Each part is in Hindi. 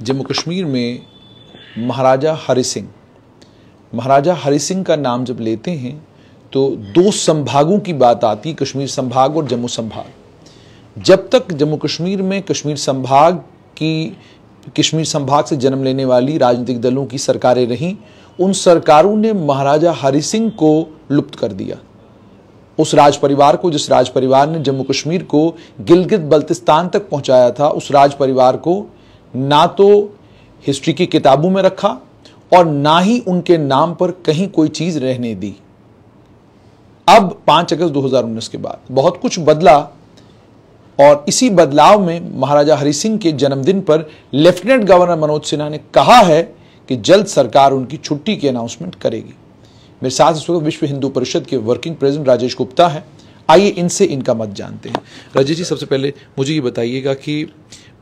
जम्मू कश्मीर में महाराजा हरि सिंह का नाम जब लेते हैं तो दो संभागों की बात आती है, कश्मीर संभाग और जम्मू संभाग। जब तक जम्मू कश्मीर में कश्मीर संभाग से जन्म लेने वाली राजनीतिक दलों की सरकारें रहीं, उन सरकारों ने महाराजा हरि सिंह को लुप्त कर दिया। उस राज परिवार को, जिस राज परिवार ने जम्मू कश्मीर को गिलगित बल्तिस्तान तक पहुंचाया था, उस राज परिवार को ना तो हिस्ट्री की किताबों में रखा और ना ही उनके नाम पर कहीं कोई चीज रहने दी। अब 5 अगस्त 2019 के बाद बहुत कुछ बदला और इसी बदलाव में महाराजा हरि सिंह के जन्मदिन पर लेफ्टिनेंट गवर्नर मनोज सिन्हा ने कहा है कि जल्द सरकार उनकी छुट्टी की अनाउंसमेंट करेगी। मेरे साथ इस वक्त विश्व हिंदू परिषद के वर्किंग प्रेसिडेंट राजेश गुप्ता है। आइए इनसे इनका मत जानते हैं। राजेश जी, सबसे पहले मुझे ये बताइएगा कि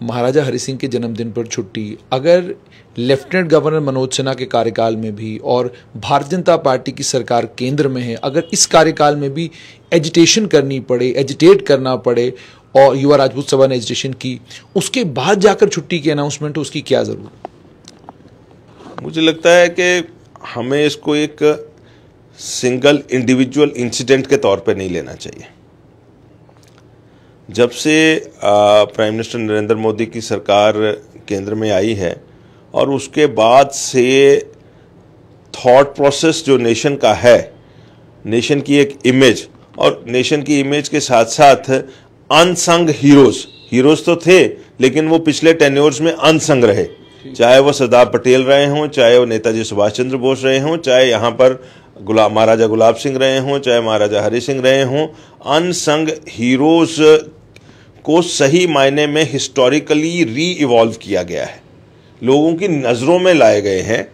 महाराजा हरि सिंह के जन्मदिन पर छुट्टी, अगर लेफ्टिनेंट गवर्नर मनोज सिन्हा के कार्यकाल में भी और भारतीय जनता पार्टी की सरकार केंद्र में है, अगर इस कार्यकाल में भी एजिटेशन करनी पड़े, एजिटेट करना पड़े और युवा राजपूत सभा ने एजिटेशन की, उसके बाद जाकर छुट्टी की अनाउंसमेंट हो, उसकी क्या जरूरत? मुझे लगता है कि हमें इसको एक सिंगल इंडिविजुअल इंसिडेंट के तौर पे नहीं लेना चाहिए। जब से प्राइम मिनिस्टर नरेंद्र मोदी की सरकार केंद्र में आई है और उसके बाद से थॉट प्रोसेस जो नेशन का है, नेशन की एक इमेज, और नेशन की इमेज के साथ साथ अनसंग हीरोज तो थे, लेकिन वो पिछले टेन्योर्स में अनसंग रहे, चाहे वो सरदार पटेल रहे हों, चाहे वो नेताजी सुभाष चंद्र बोस रहे हों, चाहे यहाँ पर महाराजा गुलाब सिंह रहे हों, चाहे महाराजा हरि सिंह रहे हों। अनसंग हीरोज को सही मायने में हिस्टोरिकली री इवॉल्व किया गया है, लोगों की नज़रों में लाए गए हैं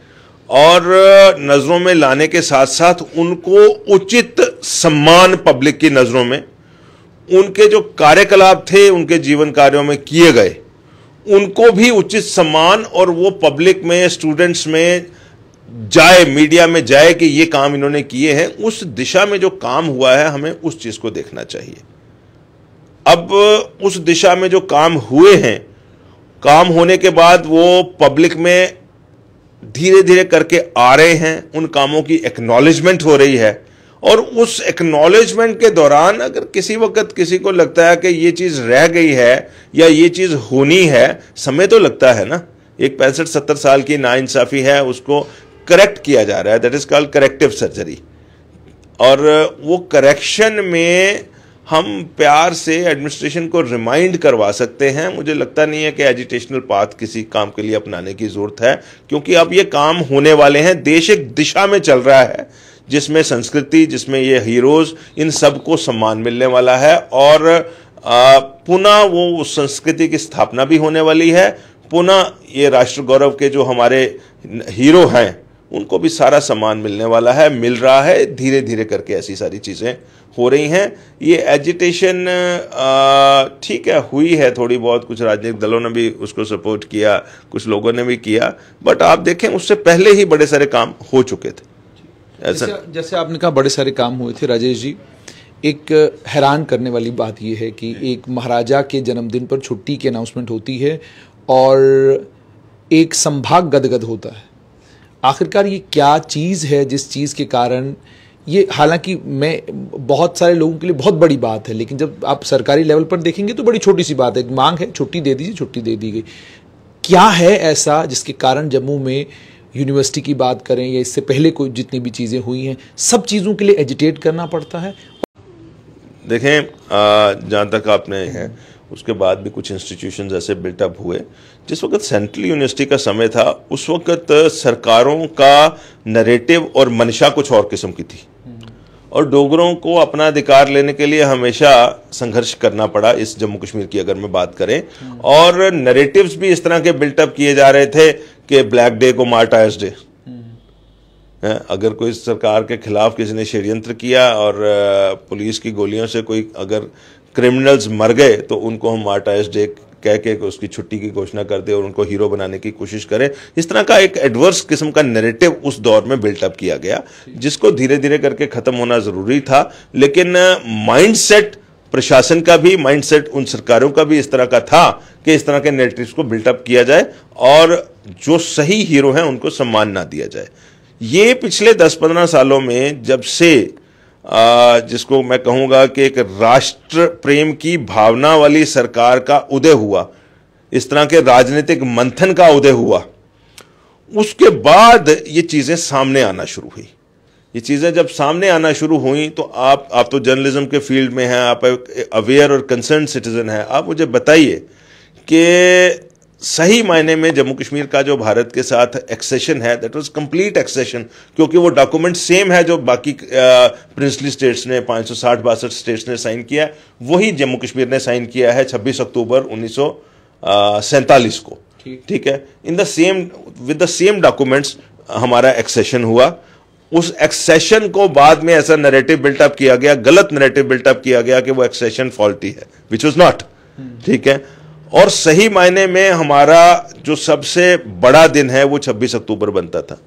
और नज़रों में लाने के साथ साथ उनको उचित सम्मान पब्लिक की नज़रों में, उनके जो कार्यकलाप थे उनके जीवन कार्यों में किए गए, उनको भी उचित सम्मान, और वो पब्लिक में, स्टूडेंट्स में जाए, मीडिया में जाए कि ये काम इन्होंने किए हैं। उस दिशा में जो काम हुआ है, हमें उस चीज को देखना चाहिए। अब उस दिशा में जो काम हुए हैं, काम होने के बाद वो पब्लिक में धीरे धीरे करके आ रहे हैं, उन कामों की एक्नॉलेजमेंट हो रही है, और उस एक्नॉलेजमेंट के दौरान अगर किसी वक्त किसी को लगता है कि ये चीज रह गई है या ये चीज होनी है, समय तो लगता है ना। एक 65-70 साल की नाइंसाफी है, उसको करेक्ट किया जा रहा है, that is called corrective surgery. और वो करेक्शन में हम प्यार से एडमिनिस्ट्रेशन को रिमाइंड करवा सकते हैं। मुझे लगता नहीं है कि एजिटेशनल पाथ किसी काम के लिए अपनाने की जरूरत है, क्योंकि अब ये काम होने वाले हैं। देश एक दिशा में चल रहा है जिसमें संस्कृति, जिसमें ये हीरोज, इन सब को सम्मान मिलने वाला है, और पुनः वो उस संस्कृति की स्थापना भी होने वाली है। पुनः ये राष्ट्र गौरव के जो हमारे हीरो हैं उनको भी सारा सम्मान मिलने वाला है, मिल रहा है। धीरे धीरे करके ऐसी सारी चीज़ें हो रही हैं। ये एजिटेशन ठीक है, हुई है थोड़ी बहुत, कुछ राजनीतिक दलों ने भी उसको सपोर्ट किया, कुछ लोगों ने भी किया, बट आप देखें उससे पहले ही बड़े सारे काम हो चुके थे। जैसे आपने कहा बड़े सारे काम हुए थे, राजेश जी, एक हैरान करने वाली बात यह है कि एक महाराजा के जन्मदिन पर छुट्टी की अनाउंसमेंट होती है और एक संभाग गदगद होता है। आखिरकार ये क्या चीज़ है जिस चीज़ के कारण ये, हालांकि मैं बहुत सारे लोगों के लिए बहुत बड़ी बात है, लेकिन जब आप सरकारी लेवल पर देखेंगे तो बड़ी छोटी सी बात है, मांग है छुट्टी दे दीजिए, छुट्टी दे दी गई। क्या है ऐसा जिसके कारण जम्मू में यूनिवर्सिटी की बात करें या इससे पहले कोई जितनी भी चीज़ें हुई हैं, सब चीज़ों के लिए एजिटेट करना पड़ता है? देखें, जहाँ तक आपने है, उसके बाद भी कुछ इंस्टीट्यूशंस ऐसे बिल्टअप हुए। जिस वक्त सेंट्रल यूनिवर्सिटी का समय था, उस वक्त सरकारों का नैरेटिव और मंशा कुछ और किस्म की थी, और डोगरों को अपना अधिकार लेने के लिए हमेशा संघर्ष करना पड़ा। इस जम्मू कश्मीर की अगर मैं बात करें, और नैरेटिव्स भी इस तरह के बिल्टअप किए जा रहे थे कि ब्लैक डे को मार्टायर्स डे। अगर कोई सरकार के खिलाफ किसी ने षड्यंत्र किया और पुलिस की गोलियों से कोई अगर क्रिमिनल्स मर गए तो उनको हम मार्टायर्स डे कह के उसकी छुट्टी की घोषणा कर दे और उनको हीरो बनाने की कोशिश करें। इस तरह का एक एडवर्स किस्म का नैरेटिव उस दौर में बिल्टअप किया गया, जिसको धीरे धीरे करके खत्म होना जरूरी था। लेकिन माइंडसेट प्रशासन का भी माइंडसेट, उन सरकारों का भी इस तरह का था कि इस तरह के नैरेटिव्स को बिल्टअप किया जाए और जो सही हीरो हैं उनको सम्मान ना दिया जाए। ये पिछले 10-15 सालों में जब से जिसको मैं कहूंगा कि एक राष्ट्र प्रेम की भावना वाली सरकार का उदय हुआ, इस तरह के राजनीतिक मंथन का उदय हुआ, उसके बाद ये चीजें सामने आना शुरू हुई। ये चीजें जब सामने आना शुरू हुई तो आप तो जर्नलिज्म के फील्ड में हैं, आप अवेयर और कंसर्न सिटीजन हैं, आप मुझे बताइए कि सही मायने में जम्मू कश्मीर का जो भारत के साथ एक्सेशन है, दैट वाज कंप्लीट एक्सेशन, क्योंकि वो डॉक्यूमेंट सेम है जो बाकी प्रिंसली स्टेट्स ने 560-62 स्टेट्स ने साइन किया है, वही जम्मू कश्मीर ने साइन किया है 26 अक्टूबर 1947 को। ठीक है, in the same with the same documents हमारा एक्सेशन हुआ। उस एक्सेशन को बाद में ऐसा नैरेटिव बिल्टअप किया गया, गलत नैरेटिव बिल्टअप किया गया कि वो एक्सेशन फॉल्टी है, विच वाज नॉट। ठीक है, और सही मायने में हमारा जो सबसे बड़ा दिन है वो 26 अक्टूबर बनता था।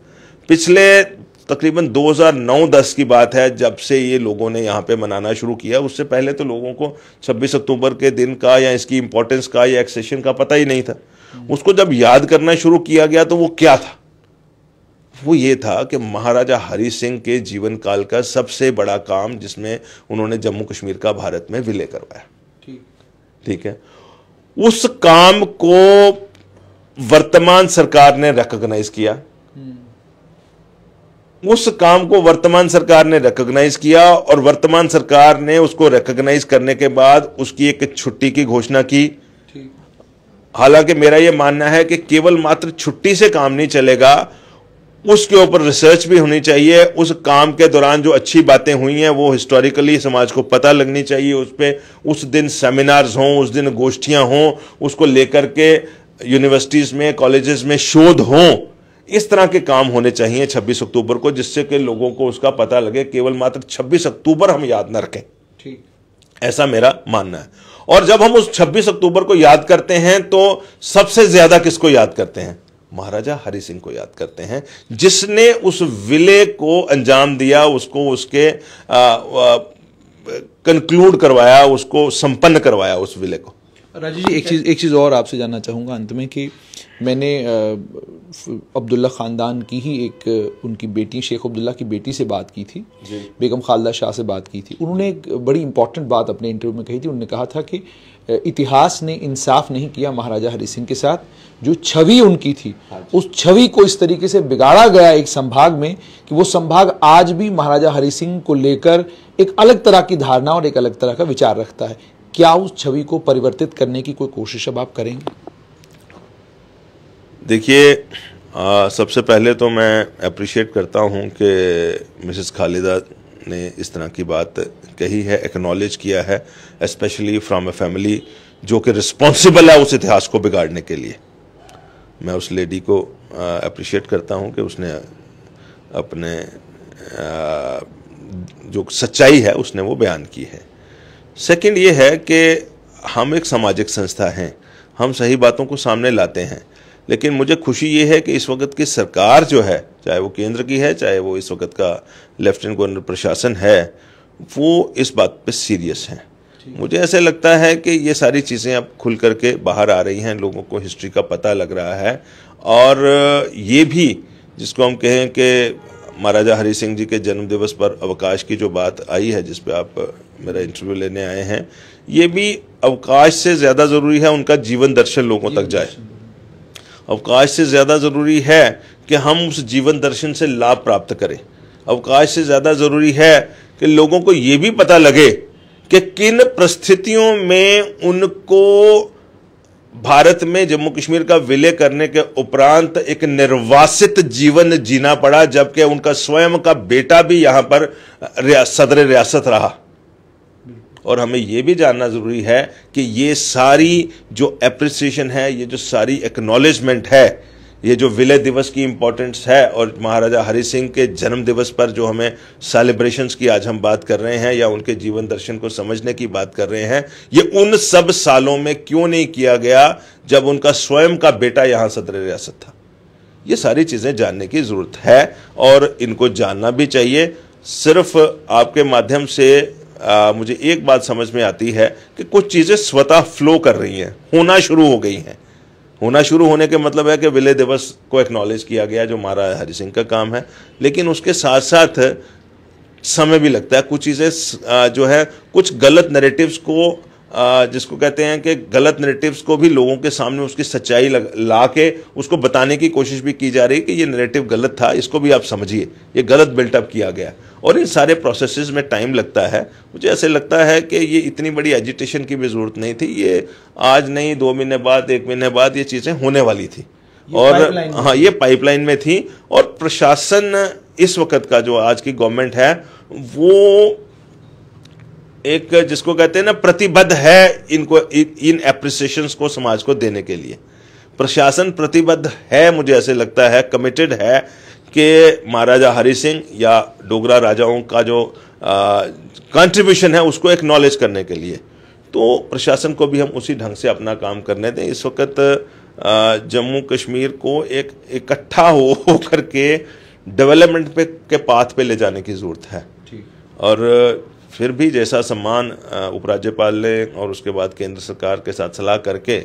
पिछले तकरीबन 2009-10 की बात है जब से ये लोगों ने यहाँ पे मनाना शुरू किया। उससे पहले तो लोगों को 26 अक्टूबर के दिन का या इसकी इंपॉर्टेंस का या एक्सेशन का पता ही नहीं था। उसको जब याद करना शुरू किया गया तो वो क्या था? वो ये था कि महाराजा हरि सिंह के जीवन काल का सबसे बड़ा काम जिसमें उन्होंने जम्मू कश्मीर का भारत में विलय करवाया। ठीक है, उस काम को वर्तमान सरकार ने रिकॉग्नाइज किया। उस काम को वर्तमान सरकार ने रिकॉग्नाइज किया और वर्तमान सरकार ने उसको रिकॉग्नाइज करने के बाद उसकी एक छुट्टी की घोषणा की। हालांकि मेरा यह मानना है कि केवल मात्र छुट्टी से काम नहीं चलेगा, उसके ऊपर रिसर्च भी होनी चाहिए। उस काम के दौरान जो अच्छी बातें हुई हैं वो हिस्टोरिकली समाज को पता लगनी चाहिए। उस पे उस दिन सेमिनार्स हों, उस दिन गोष्ठियां हों, उसको लेकर के यूनिवर्सिटीज में, कॉलेजेस में शोध हों। इस तरह के काम होने चाहिए 26 अक्टूबर को, जिससे कि लोगों को उसका पता लगे। केवल मात्र 26 अक्टूबर हम याद न रखें, ठीक, ऐसा मेरा मानना है। और जब हम उस 26 अक्टूबर को याद करते हैं तो सबसे ज्यादा किसको याद करते हैं? महाराजा हरि सिंह को याद करते हैं, जिसने उस विलय को अंजाम दिया, उसको उसके कंक्लूड करवाया, उसको संपन्न करवाया उस विलय को। राजीव जी, एक चीज़ और आपसे जानना चाहूँगा अंत में कि मैंने अब्दुल्ला ख़ानदान की ही एक उनकी बेटी शेख अब्दुल्ला की बेटी से बात की थी, बेगम खालदा शाह से बात की थी। उन्होंने एक बड़ी इंपॉर्टेंट बात अपने इंटरव्यू में कही थी। उन्होंने कहा था कि इतिहास ने इंसाफ नहीं किया महाराजा हरि सिंह के साथ। जो छवि उनकी थी, उस छवि को इस तरीके से बिगाड़ा गया एक संभाग में कि वो संभाग आज भी महाराजा हरि सिंह को लेकर एक अलग तरह की धारणा और एक अलग तरह का विचार रखता है। क्या उस छवि को परिवर्तित करने की कोई कोशिश अब आप करेंगे? देखिए, सबसे पहले तो मैं अप्रिशिएट करता हूं कि मिसेस खालिदा ने इस तरह की बात कही है, एक्नॉलेज किया है, स्पेशली फ्रॉम अ फैमिली जो कि रिस्पॉन्सिबल है उस इतिहास को बिगाड़ने के लिए। मैं उस लेडी को अप्रिशिएट करता हूं कि उसने अपने जो सच्चाई है उसने वो बयान की है। सेकंड ये है कि हम एक सामाजिक संस्था हैं, हम सही बातों को सामने लाते हैं, लेकिन मुझे खुशी ये है कि इस वक्त की सरकार जो है, चाहे वो केंद्र की है, चाहे वो इस वक्त का लेफ्टिनेंट गवर्नर प्रशासन है, वो इस बात पे सीरियस हैं। मुझे ऐसे लगता है कि ये सारी चीज़ें अब खुल करके बाहर आ रही हैं, लोगों को हिस्ट्री का पता लग रहा है। और ये भी जिसको हम कहें कि महाराजा हरि सिंह जी के जन्म दिवस पर अवकाश की जो बात आई है, जिस पे आप मेरा इंटरव्यू लेने आए हैं, ये भी अवकाश से ज़्यादा ज़रूरी है उनका जीवन दर्शन लोगों तक जाए। अवकाश से ज़्यादा ज़रूरी है कि हम उस जीवन दर्शन से लाभ प्राप्त करें। अवकाश से ज़्यादा ज़रूरी है कि लोगों को ये भी पता लगे कि किन परिस्थितियों में उनको भारत में जम्मू कश्मीर का विलय करने के उपरांत एक निर्वासित जीवन जीना पड़ा, जबकि उनका स्वयं का बेटा भी यहां पर सदर रियासत रहा। और हमें यह भी जानना जरूरी है कि ये सारी जो एप्रिसिएशन है, ये जो सारी एक्नॉलेजमेंट है, ये जो विलय दिवस की इंपॉर्टेंस है और महाराजा हरि सिंह के जन्म दिवस पर जो हमें सेलिब्रेशंस की आज हम बात कर रहे हैं या उनके जीवन दर्शन को समझने की बात कर रहे हैं, ये उन सब सालों में क्यों नहीं किया गया जब उनका स्वयं का बेटा यहां सदर रियासत था। ये सारी चीजें जानने की जरूरत है और इनको जानना भी चाहिए। सिर्फ आपके माध्यम से मुझे एक बात समझ में आती है कि कुछ चीज़ें स्वतः फ्लो कर रही हैं, होना शुरू हो गई हैं। होना शुरू होने के मतलब है कि विलय दिवस को एक्नॉलेज किया गया, जो महाराजा हरि सिंह का काम है, लेकिन उसके साथ साथ समय भी लगता है। कुछ चीज़ें जो है, कुछ गलत नैरेटिव्स को, जिसको कहते हैं कि गलत नैरेटिव्स को भी लोगों के सामने उसकी सच्चाई ला के उसको बताने की कोशिश भी की जा रही है कि ये नैरेटिव गलत था, इसको भी आप समझिए, ये गलत बिल्टअप किया गया। और इन सारे प्रोसेसेस में टाइम लगता है। मुझे ऐसे लगता है कि ये इतनी बड़ी एजिटेशन की भी ज़रूरत नहीं थी। ये आज नहीं, 2 महीने बाद, 1 महीने बाद ये चीज़ें होने वाली थी, और हाँ, ये पाइपलाइन में थी। और प्रशासन इस वक्त का, जो आज की गवर्नमेंट है, वो एक, जिसको कहते हैं ना, प्रतिबद्ध है इनको, इन एप्रिसिएशंस को समाज को देने के लिए। प्रशासन प्रतिबद्ध है, मुझे ऐसे लगता है, कमिटेड है कि महाराजा हरि सिंह या डोगरा राजाओं का जो कंट्रीब्यूशन है उसको एक्नॉलेज करने के लिए। तो प्रशासन को भी हम उसी ढंग से अपना काम करने दें। इस वक्त जम्मू कश्मीर को एक इकट्ठा हो करके डेवलपमेंट के पाथ पे ले जाने की ज़रूरत है। और फिर भी जैसा सम्मान उपराज्यपाल ने और उसके बाद केंद्र सरकार के साथ सलाह करके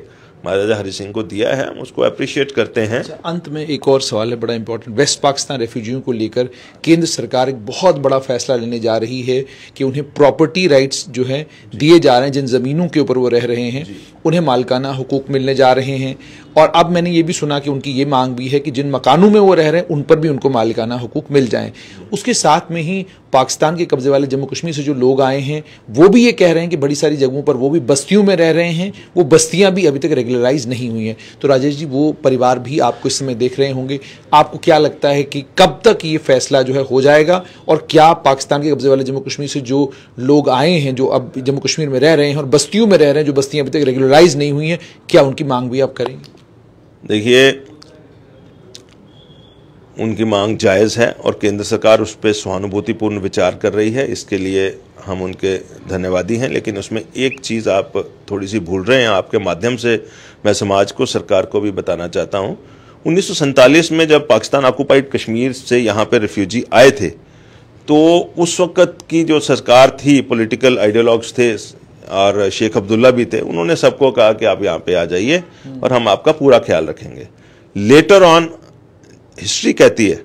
महाराजा हरि सिंह को दिया है, हम उसको अप्रिशिएट करते हैं। अंत में एक और सवाल है, बड़ा इंपॉर्टेंट। वेस्ट पाकिस्तान रेफ्यूजियों को लेकर केंद्र सरकार एक बहुत बड़ा फैसला लेने जा रही है कि उन्हें प्रॉपर्टी राइट्स जो है दिए जा रहे हैं। जिन ज़मीनों के ऊपर वो रह रहे हैं उन्हें मालिकाना हुकूक मिलने जा रहे हैं। और अब मैंने ये भी सुना कि उनकी ये मांग भी है कि जिन मकानों में वो रह रहे हैं उन पर भी उनको मालिकाना हुकूक मिल जाएं। उसके साथ में ही पाकिस्तान के कब्जे वाले जम्मू कश्मीर से जो लोग आए हैं वो भी ये कह रहे हैं कि बड़ी सारी जगहों पर वो भी बस्तियों में रह रहे हैं, वो बस्तियां भी अभी तक रेगुलराइज नहीं हुई हैं। तो राजेश जी, वो परिवार भी आपको इस समय देख रहे होंगे, आपको क्या लगता है कि कब तक ये फैसला जो है हो जाएगा? और क्या पाकिस्तान के कब्जे वाले जम्मू कश्मीर से जो लोग आए हैं, जो अब जम्मू कश्मीर में रह रहे हैं और बस्तियों में रह रहे हैं, जो बस्तियां अभी तक रेगुलराइज नहीं हुई हैं, क्या उनकी मांग भी आप करेंगे? देखिए, उनकी मांग जायज़ है और केंद्र सरकार उस पर सहानुभूतिपूर्ण विचार कर रही है, इसके लिए हम उनके धन्यवादी हैं। लेकिन उसमें एक चीज़ आप थोड़ी सी भूल रहे हैं। आपके माध्यम से मैं समाज को, सरकार को भी बताना चाहता हूँ। 1947 में जब पाकिस्तान ऑक्युपाइड कश्मीर से यहाँ पे रिफ्यूजी आए थे, तो उस वक़्त की जो सरकार थी, पॉलिटिकल आइडियोलॉग्स थे और शेख अब्दुल्ला भी थे, उन्होंने सबको कहा कि आप यहाँ पे आ जाइए और हम आपका पूरा ख्याल रखेंगे। लेटर ऑन हिस्ट्री कहती है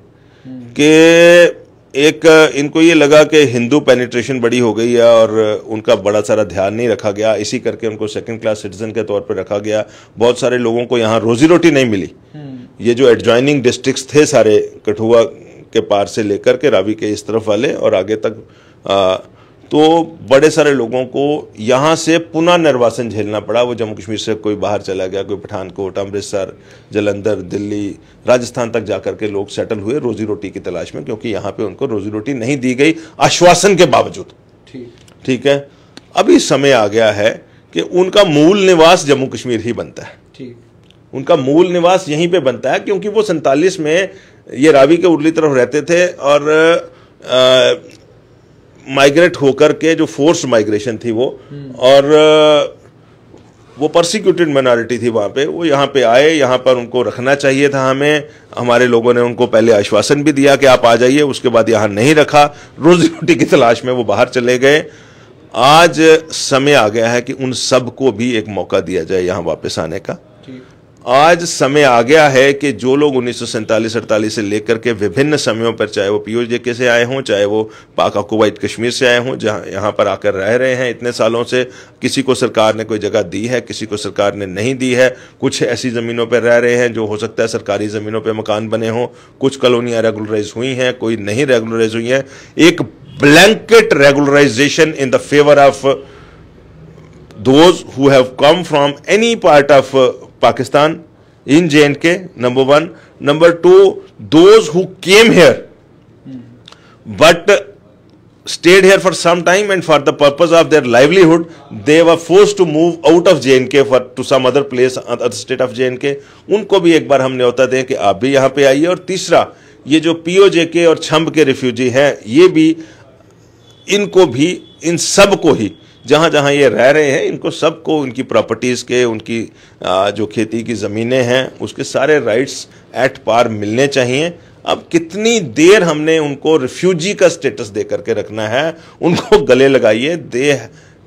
कि इनको ये लगा कि हिंदू पेनिट्रेशन बड़ी हो गई है और उनका बड़ा सारा ध्यान नहीं रखा गया, इसी करके उनको सेकंड क्लास सिटीजन के तौर पर रखा गया। बहुत सारे लोगों को यहाँ रोजी रोटी नहीं मिली। ये जो एडजॉइनिंग डिस्ट्रिक्ट्स थे सारे, कठुआ के पार से लेकर के रावी के इस तरफ वाले और आगे तक, तो बड़े सारे लोगों को यहाँ से पुनः निर्वासन झेलना पड़ा। वो जम्मू कश्मीर से कोई बाहर चला गया, कोई पठानकोट, अमृतसर, जलंधर, दिल्ली, राजस्थान तक जाकर के लोग सेटल हुए रोजी रोटी की तलाश में, क्योंकि यहाँ पे उनको रोजी रोटी नहीं दी गई आश्वासन के बावजूद। ठीक है, अभी समय आ गया है कि उनका मूल निवास जम्मू कश्मीर ही बनता है। उनका मूल निवास यहीं पे बनता है, क्योंकि वो 47 में ये रावी के उर्ली तरफ रहते थे और माइग्रेट होकर के, जो फोर्स माइग्रेशन थी वो, और वो परसिक्यूटेड माइनॉरिटी थी वहाँ पे, वो यहाँ पे आए। यहाँ पर उनको रखना चाहिए था हमें। हमारे लोगों ने उनको पहले आश्वासन भी दिया कि आप आ जाइए, उसके बाद यहाँ नहीं रखा, रोजी रोटी की तलाश में वो बाहर चले गए। आज समय आ गया है कि उन सबको भी एक मौका दिया जाए यहाँ वापस आने का। आज समय आ गया है कि जो लोग 1947-48 से लेकर के विभिन्न समयों पर, चाहे वो POJK से आए हों, चाहे वो पाक ऑक्युपाइड कश्मीर से आए हों, जहाँ यहाँ पर आकर रह रहे हैं इतने सालों से, किसी को सरकार ने कोई जगह दी है, किसी को सरकार ने नहीं दी है। कुछ ऐसी ज़मीनों पर रह रहे हैं जो हो सकता है सरकारी ज़मीनों पर मकान बने हों, कुछ कॉलोनियाँ रेगुलराइज हुई हैं, कोई नहीं रेगुलराइज हुई हैं। एक blanket regularization in the favour of those who have come from any part of Pakistan in J&K, number one. Number two, those who came here but stayed here for some time and for the purpose of their livelihood, they were forced to move out of J&K to some other place, other state of J&K. उनको भी एक बार हम न्योता दें कि आप भी यहाँ पे आइए। और तीसरा, ये जो POJK और छम्ब के रिफ्यूजी हैं, ये भी, इनको भी, इन सब को ही, जहाँ जहाँ ये रह रहे हैं, इनको सबको उनकी प्रॉपर्टीज़ के, उनकी जो खेती की ज़मीनें हैं, उसके सारे राइट्स एट पार मिलने चाहिए। अब कितने जितनी देर हमने उनको रिफ्यूजी का स्टेटस दे करके रखना है, उनको गले लगाइए।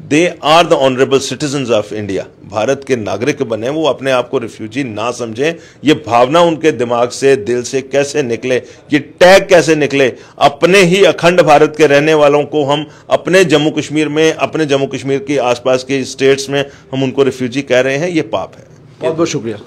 They are the honourable citizens of India. Bharat के नागरिक बने, वो अपने आप को रिफ्यूजी ना समझें। ये भावना उनके दिमाग से, दिल से कैसे निकले, ये टैग कैसे निकले? अपने ही अखंड भारत के रहने वालों को हम अपने जम्मू कश्मीर में, अपने जम्मू कश्मीर के आसपास के स्टेट्स में हम उनको रिफ्यूजी कह रहे हैं, ये पाप है। बहुत बहुत शुक्रिया।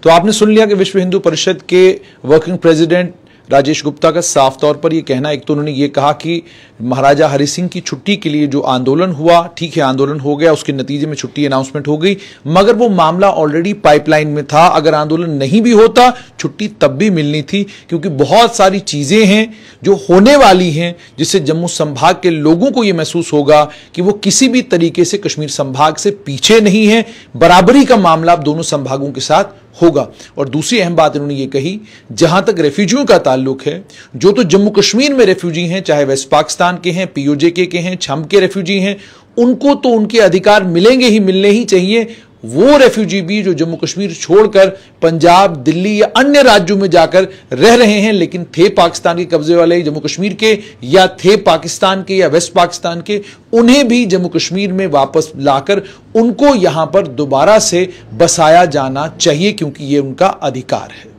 तो आपने सुन लिया कि विश्व हिंदू परिषद के वर्किंग प्रेसिडेंट राजेश गुप्ता का साफ तौर पर यह कहना, एक तो उन्होंने ये कहा कि महाराजा हरि सिंह की छुट्टी के लिए जो आंदोलन हुआ, ठीक है आंदोलन हो गया, उसके नतीजे में छुट्टी अनाउंसमेंट हो गई, मगर वो मामला ऑलरेडी पाइपलाइन में था। अगर आंदोलन नहीं भी होता, छुट्टी तब भी मिलनी थी, क्योंकि बहुत सारी चीजें हैं जो होने वाली हैं, जिससे जम्मू संभाग के लोगों को यह महसूस होगा कि वो किसी भी तरीके से कश्मीर संभाग से पीछे नहीं है। बराबरी का मामला अब दोनों संभागों के साथ होगा। और दूसरी अहम बात इन्होंने ये कही, जहां तक रेफ्यूजियों का ताल्लुक है, जो तो जम्मू कश्मीर में रेफ्यूजी हैं, चाहे वेस्ट पाकिस्तान के हैं, पीओजे के हैं, छम के रेफ्यूजी हैं, उनको तो उनके अधिकार मिलेंगे ही, मिलने ही चाहिए। वो रेफ्यूजी भी जो जम्मू कश्मीर छोड़कर पंजाब, दिल्ली या अन्य राज्यों में जाकर रह रहे हैं, लेकिन थे पाकिस्तान के कब्जे वाले जम्मू कश्मीर के, या थे पाकिस्तान के या वेस्ट पाकिस्तान के, उन्हें भी जम्मू कश्मीर में वापस लाकर उनको यहां पर दोबारा से बसाया जाना चाहिए, क्योंकि यह उनका अधिकार है।